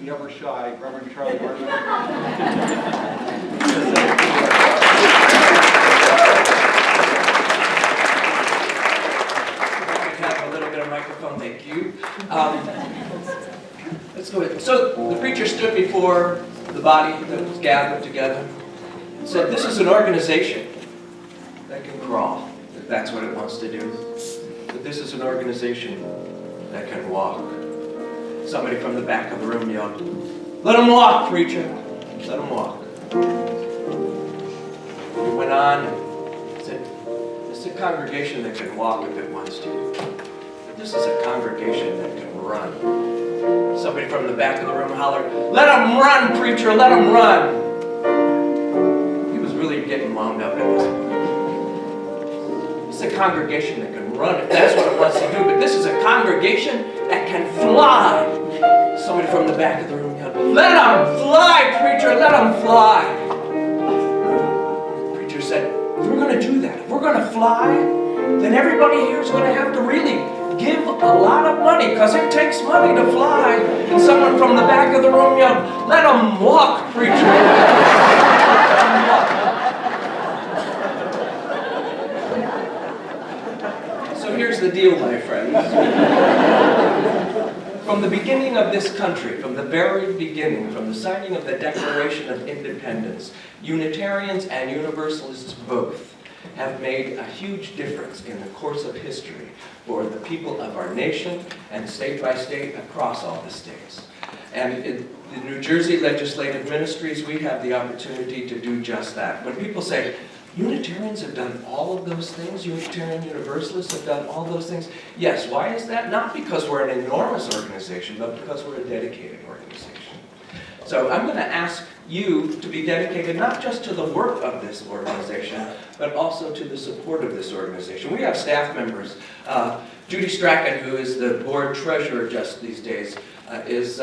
never shy, Reverend Charlie Hartman. Have a little bit of microphone, thank you. Let's go ahead. So the preacher stood before the body that was gathered together and said, this is an organization that can crawl, if that's what it wants to do. But this is an organization that can walk. Somebody from the back of the room yelled, let them walk, preacher. Let them walk. He went on and said, this is a congregation that can walk if it wants to. But this is a congregation that can run. Somebody from the back of the room hollered, let them run, preacher, let them run. He was really getting wound up at this point. It's a congregation that can run if that's what it wants to do, but this is a congregation that can fly. Somebody from the back of the room yelled, let them fly, preacher, let them fly. The preacher said, if we're going to do that, if we're going to fly, then everybody here is going to have to really give a lot of money, because it takes money to fly. And someone from the back of the room yelled, let them walk, preacher. Let them walk. So here's the deal, my friends. From the beginning of this country, from the very beginning, from the signing of the Declaration of Independence, Unitarians and Universalists both have made a huge difference in the course of history for the people of our nation and state by state across all the states. And in the New Jersey Legislative Ministries, we have the opportunity to do just that. When people say, Unitarians have done all of those things, Unitarian Universalists have done all those things, yes, why is that? Not because we're an enormous organization, but because we're a dedicated organization. So I'm going to ask you to be dedicated not just to the work of this organization, but also to the support of this organization. We have staff members. Judy Strachan, who is the board treasurer just these days, is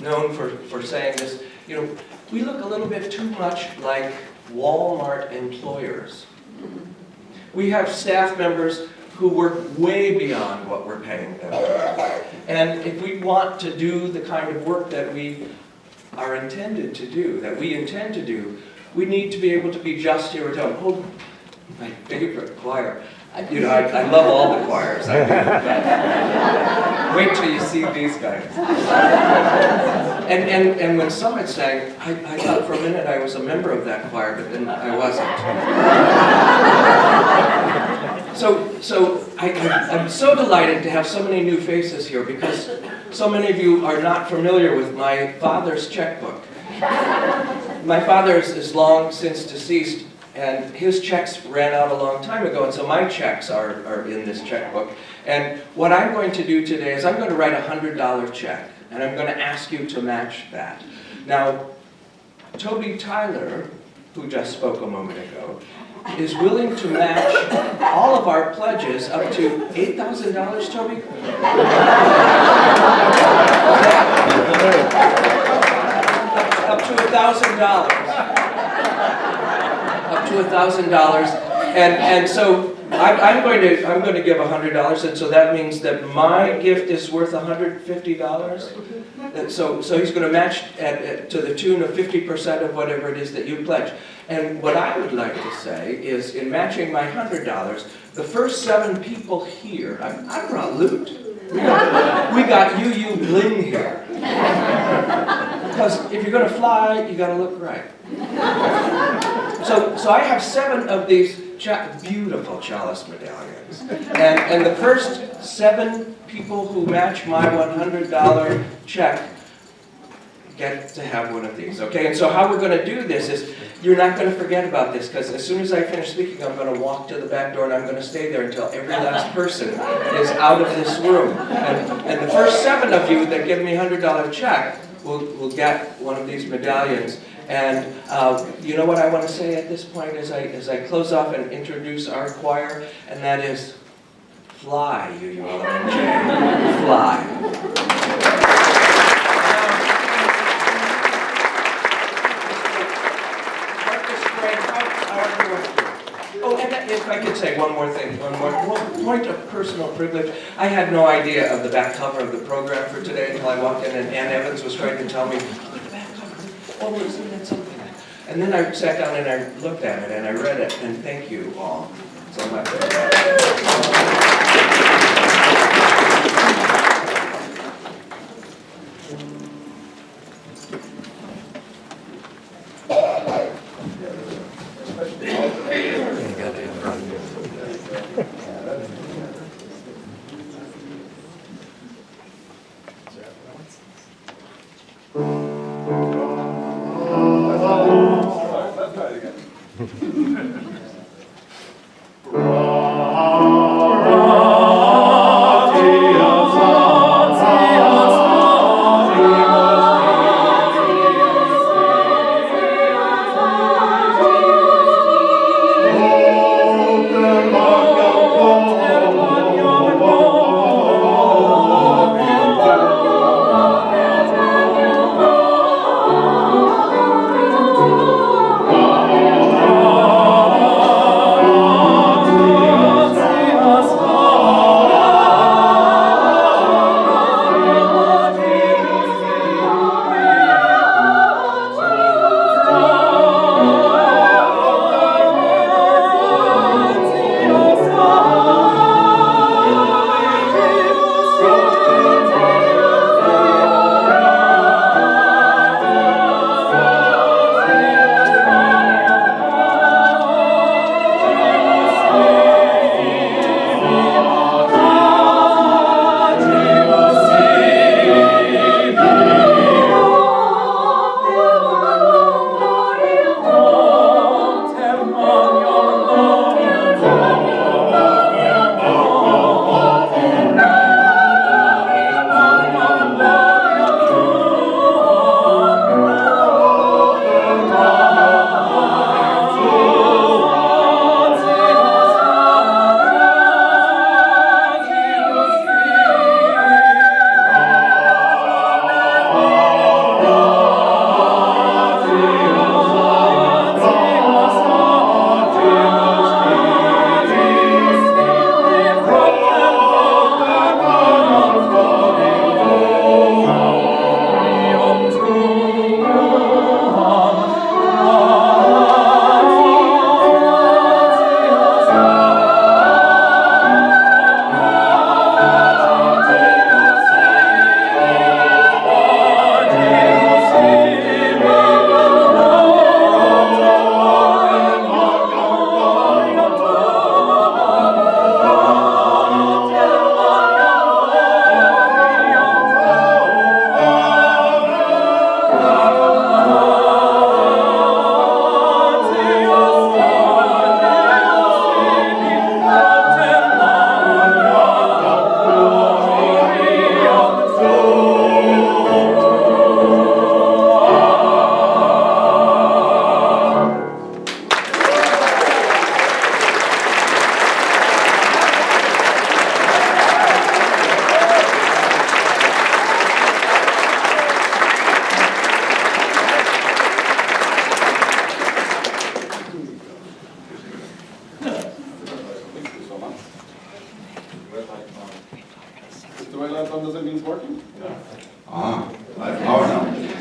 known for saying this. You know, we look a little bit too much like Walmart employers. We have staff members who work way beyond what we're paying them. And if we want to do the kind of work that we are intended to do, that we intend to do, we need to be able to be just here at home. Oh, my favorite choir. I love all the choirs. I do. Wait till you see these guys. And when Summit sang, I thought for a minute I was a member of that choir, but then I wasn't. So I'm so delighted to have so many new faces here, because so many of you are not familiar with my father's checkbook. My father is long since deceased, and his checks ran out a long time ago, and so my checks are in this checkbook. And what I'm going to do today is I'm going to write a $100 check, and I'm going to ask you to match that. Now, Toby Tyler, who just spoke a moment ago, is willing to match all of our pledges up to $8,000, Toby? Up to $1,000. Up to $1,000, and so I'm going to give $100, and so that means that my gift is worth $150. And so he's going to match to the tune of 50% of whatever it is that you pledge. And what I would like to say is, in matching my $100, the first 7 people here, I brought loot. We got you bling here. Because if you're going to fly, you got to look right. So I have 7 of these beautiful chalice medallions. And the first 7 people who match my $100 check get to have one of these, okay? And so how we're going to do this is, you're not going to forget about this, because as soon as I finish speaking, I'm going to walk to the back door and I'm going to stay there until every last person is out of this room. And the first 7 of you that give me a $100 check will get one of these medallions. And you know what I want to say at this point as I close off and introduce our choir, and that is, fly, UULMJ, fly. Oh, and if I could say say one more thing, one point of personal privilege. I had no idea of the back cover of the program for today until I walked in and Ann Evans was trying to tell me, look at the back cover. Oh, isn't that something? And then I sat down and I looked at it and I read it, and thank you all so much.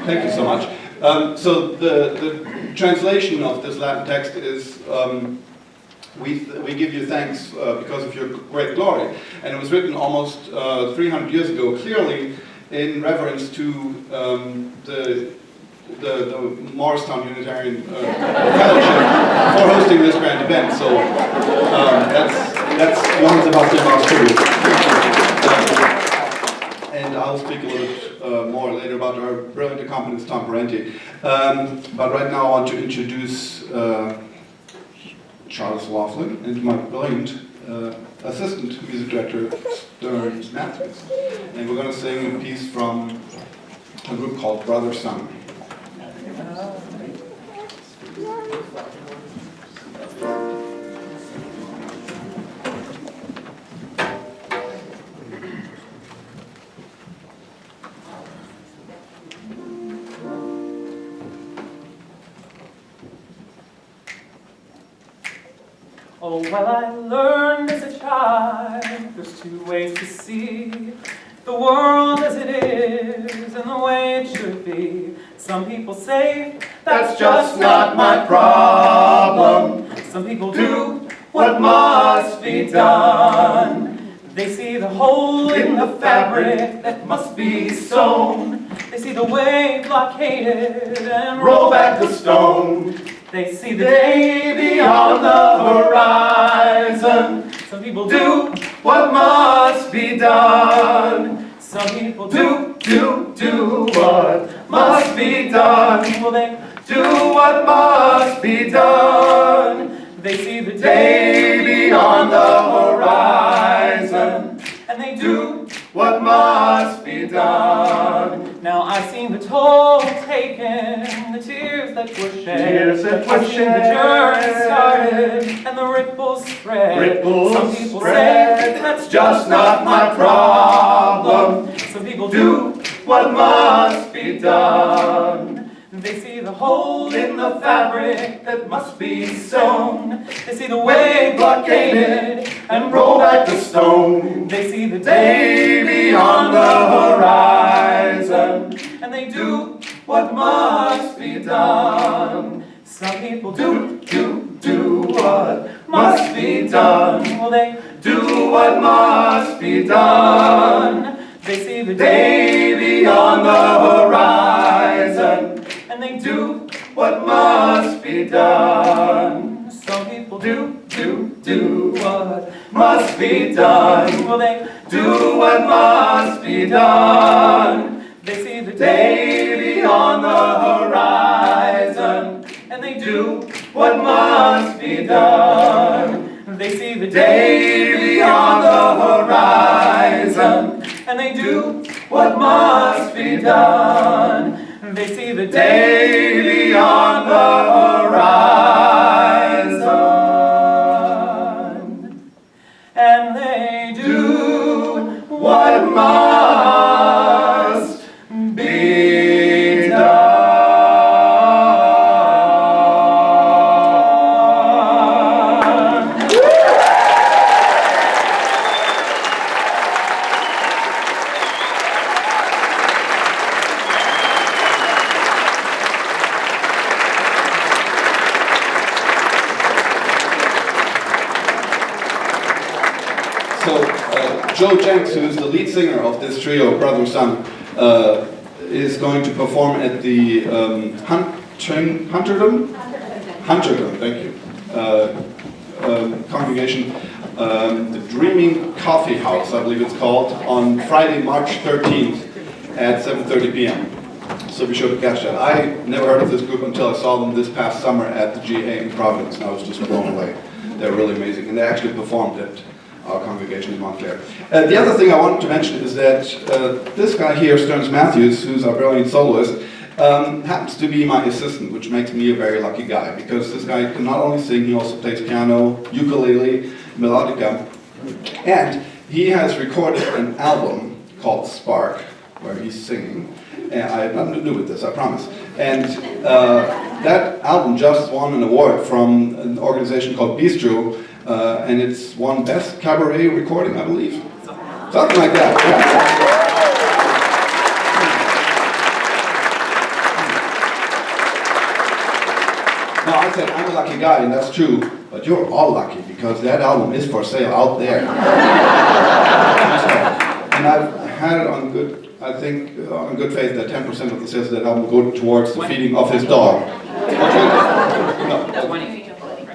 Thank you so much. So the translation of this Latin text is, we give you thanks because of your great glory. And it was written almost 300 years ago, clearly in reverence to the Morristown Unitarian Fellowship for hosting this grand event. So that's Johann Sebastian Bach's tribute. And I'll speak a little bit more later about our brilliant accompanist, Tom Parenti. But right now I want to introduce Charles Laughlin and my brilliant assistant music director, Stern Matthews. And we're going to sing a piece from a group called Brother Sun. Oh, well, I learned as a child there's two ways to see the world as it is and the way it should be. Some people say That's just not my problem. Some people do what must be done. They see the hole in the fabric that must be sewn. They see the wave blockaded and roll back the stone. They see the day beyond the horizon. Some people do what must be done. Some people do what must be done. Well, they do what must be done. They see the day beyond the horizon, and they do what must be done. Now I've seen the toll taken, the tears that were shed. I've seen the journey started, and the ripples spread. Some people say that's just not my problem. Some people do what must be done. They see the hole in the fabric that must be sewn. They see the wave blockaded and roll back the stone. They see the day beyond the horizon, and they do what must be done. Some people do what must be done. Well, they do what must be done. They see the day beyond the horizon, and they do what must be done. Some people do what must be done. Well, they do what must be done. They see the day beyond the horizon, and they do what must be done. They see the day beyond the horizon, and they do what must be done. They see the day beyond the horizon, and they do what must be done. Joe Jenks, who is the lead singer of this trio, brother and son, is going to perform at the Hunterdon, thank you, congregation, the Dreaming Coffee House, I believe it's called, on Friday, March 13th at 7:30 p.m. So be sure to catch that. I never heard of this group until I saw them this past summer at the GA in Providence, and I was just blown away. They're really amazing, and they actually performed at our congregation in Montclair. The other thing I wanted to mention is that this guy here, Stearns Matthews, who's our brilliant soloist, happens to be my assistant, which makes me a very lucky guy, because this guy can not only sing, he also plays piano, ukulele, melodica, and he has recorded an album called Spark, where he's singing. And I have nothing to do with this, I promise. And that album just won an award from an organization called Bistro, and it's won Best Cabaret Recording, I believe. Something like that. Yeah. Now, I said I'm a lucky guy, and that's true, but you're all lucky, because that album is for sale out there. And I've had it on good, I think, on good faith that 10% of the sales of that album go towards the feeding of his dog.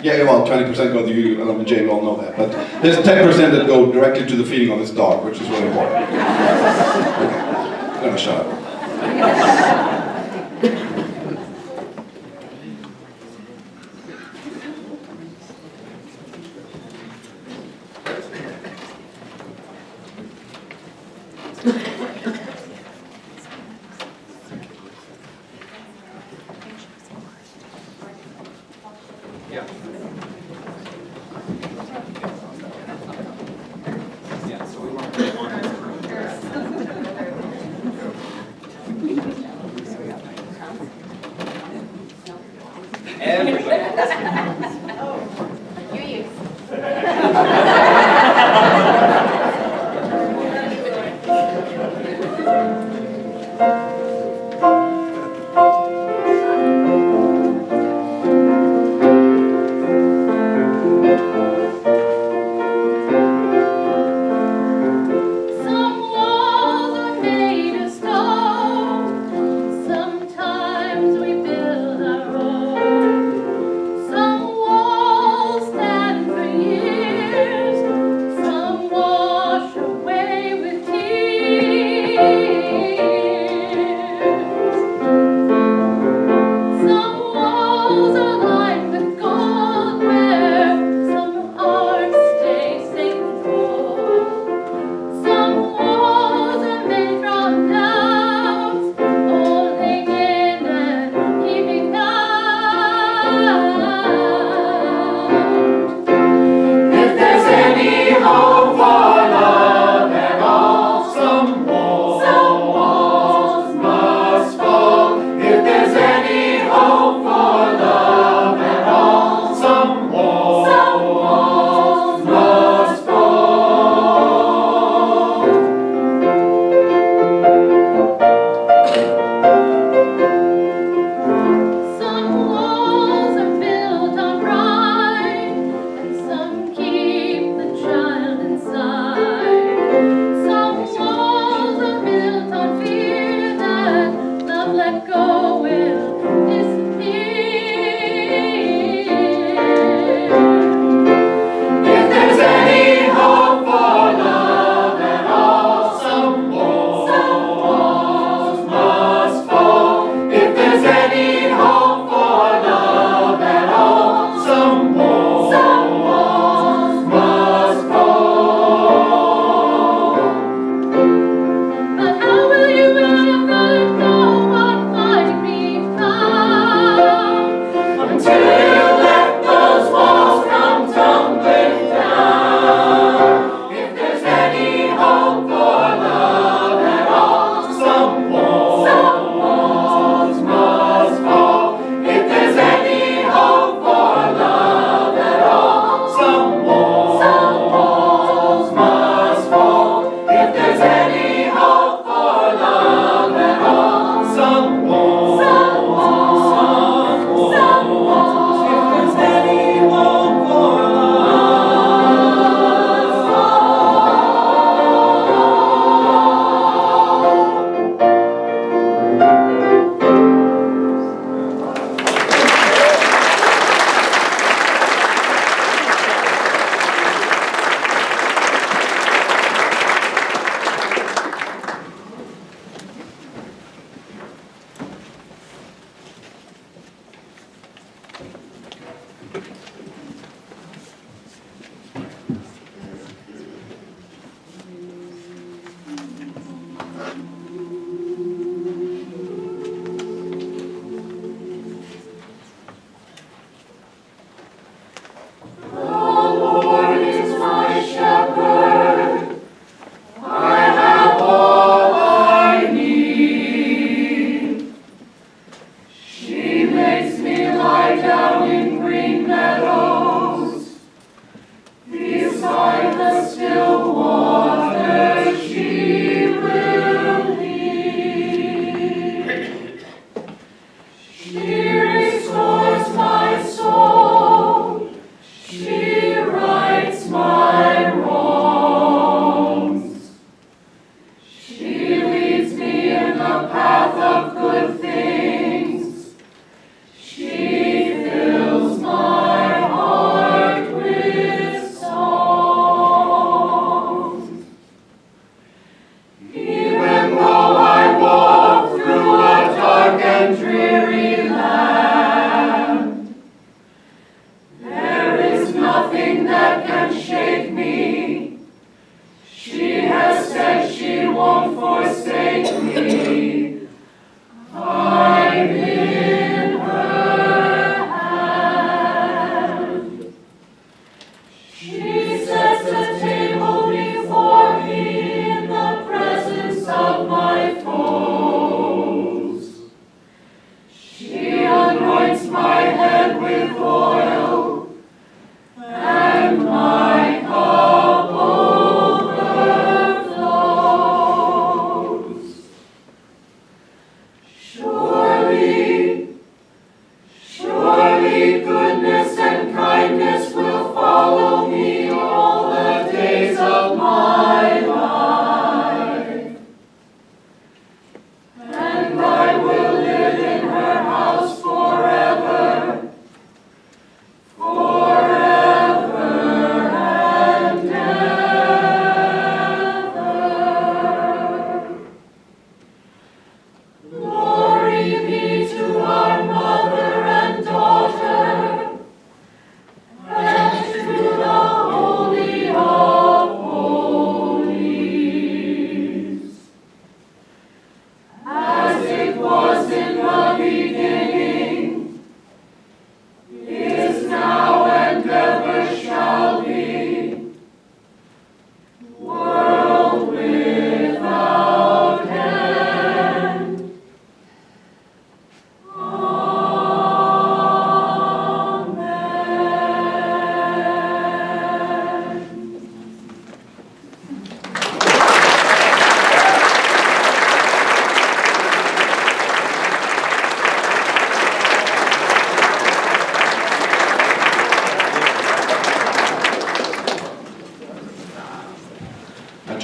Yeah, well, 20% go to you, and Jay, we all know that. But there's 10% that go directly to the feeding of his dog, which is really important. Okay, I'm gonna shut up. let go will disappear. If there's any hope for love at all, some walls must fall. If there's any hope for love at all, some walls must fall. But how will you ever know what might be found until you let those walls come tumbling down? If there's any hope for love at all, some walls must fall. If there's any hope for love at all, some walls must fall. If there's any hope for love at all, some walls. If there's any hope for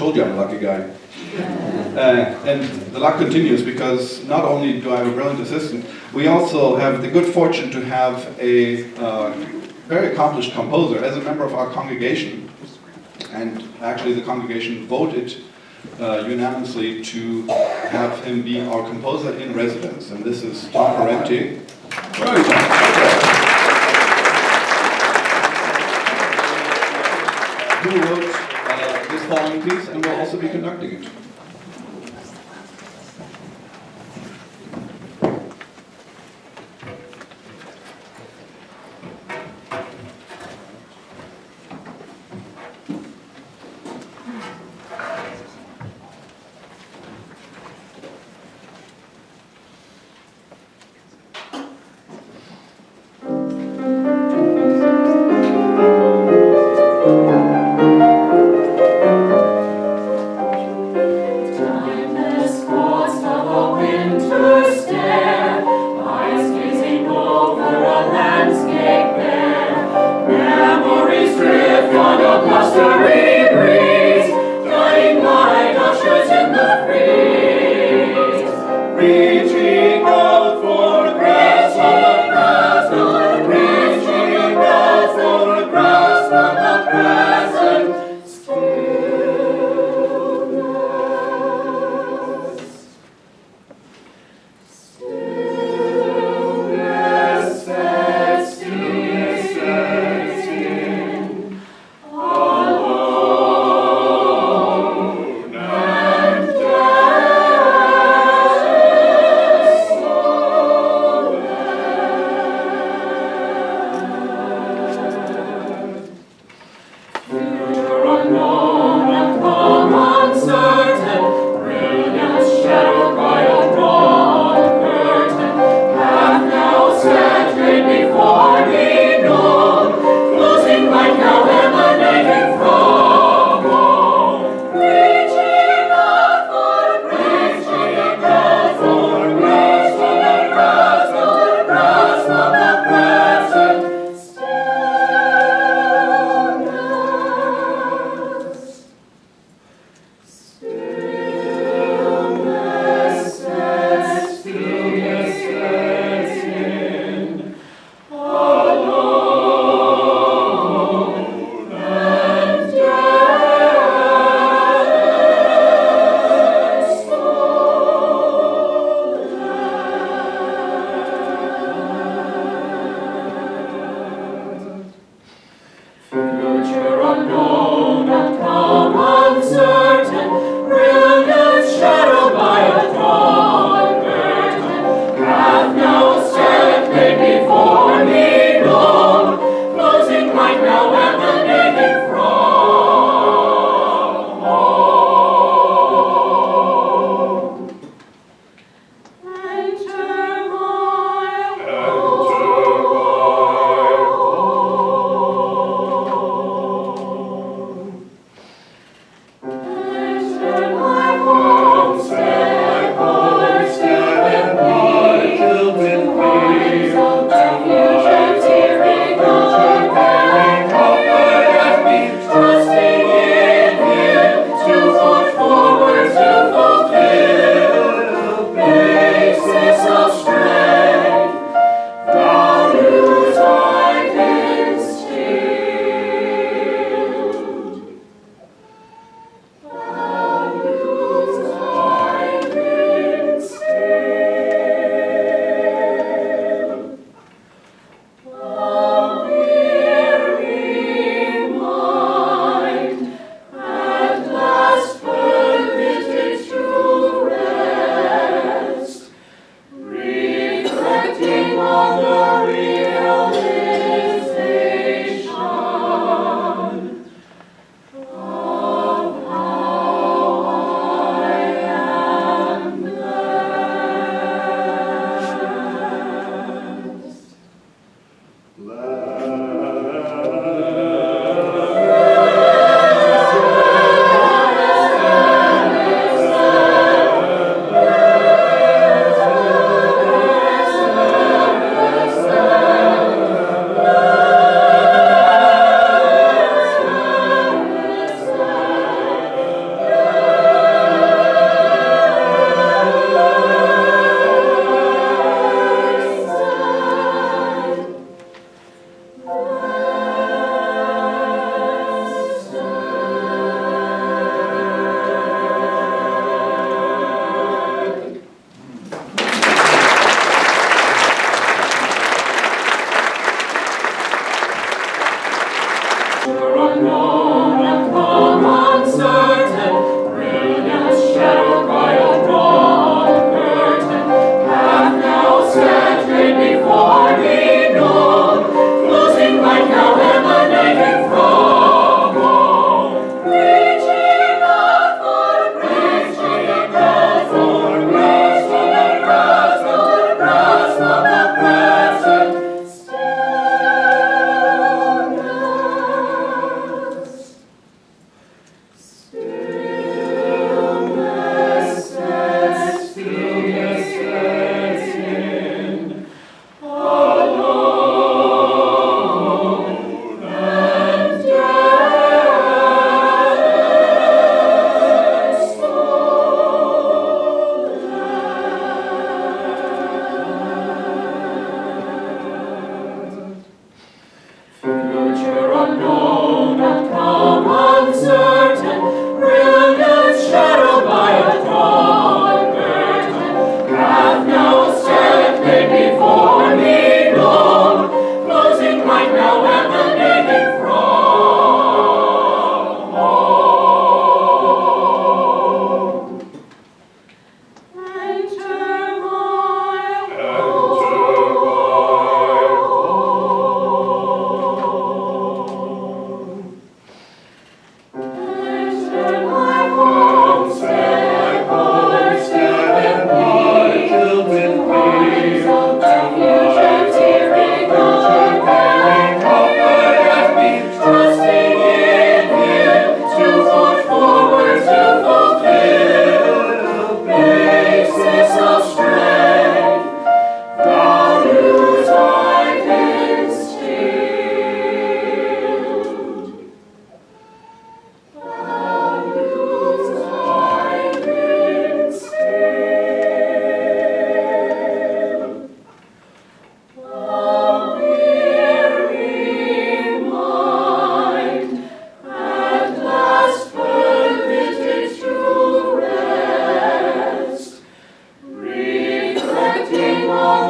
told you I'm a lucky guy. And the luck continues because not only do I have a brilliant assistant, we also have the good fortune to have a very accomplished composer as a member of our congregation. And actually the congregation voted unanimously to have him be our composer in residence. And this is Tom Parenti. Where is Tom? Who wrote this following piece and will also be conducting it.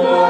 the